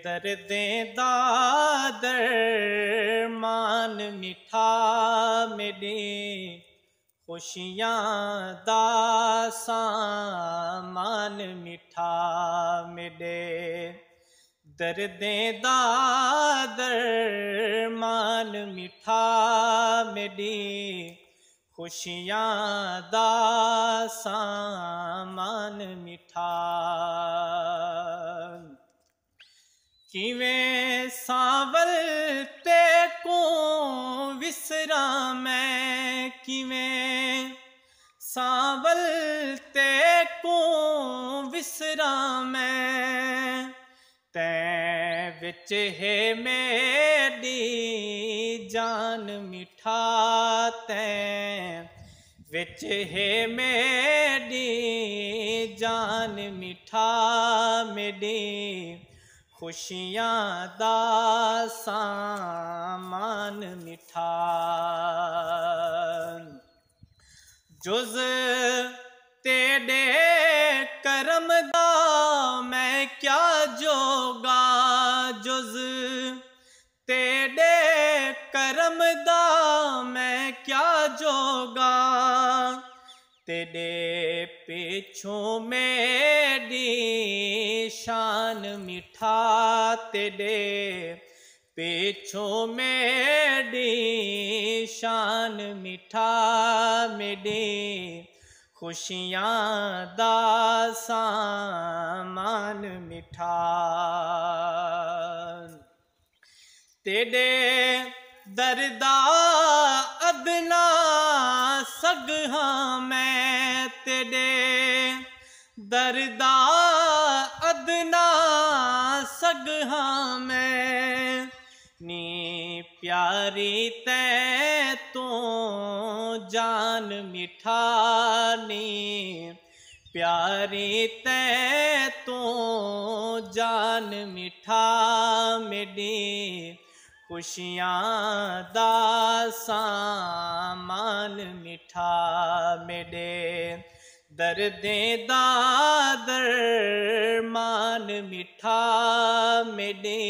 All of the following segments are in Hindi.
दर्दें दा दरमान मिठा मेरे खुशियां दा सामान मिठा मेरे दर्दें दा दरमान मिठा मेरी खुशियां दा सामान मिठा किवें सावल ते को विसरा मैं किवें सावल ते को विसरा मैं तै विच है मेरी जान मिठा तै विच है मेरी जान मिठा मेरी खुशियां दा सामान मिठा जुज तेरे करम दा मैं क्या जोगा जुज तेरे करम दा मैं क्या जोगा तेरे पिछों मेरी शान मिठा तेरे पिछों मेरी शान मिठा मेरी खुशियां दा सामान मिठा तेरे दर्दा अदना सगहा मैं तेरे दर्दा अदना सगहा मैं नी प्यारी तै तो जान मिठा नी प्यारी तै तो जान मिठा मेरी खुशियां दा सामान मिठा मेरे दर्दें दा दरमान मिठा मेरे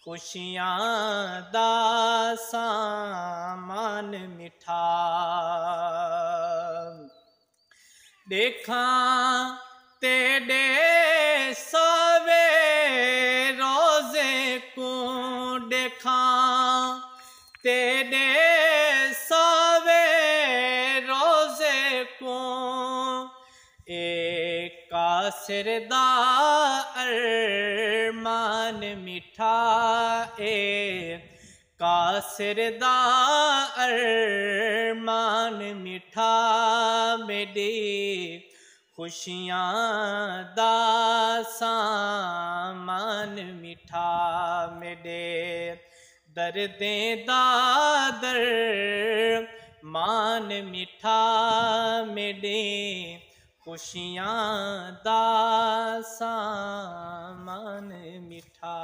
खुशियां दा सामान मिठा देखा तेरे सावे रोजे को देखा तेरे सावे रोजे को एक कासिर दा अरमान मिठा एक कासिर दा अरमान मिठा मेरी खुशियां दा सामान मिठा मेरे दर्दें दा दरमान मिठा मेरे खुशियां दा सामान मिठा।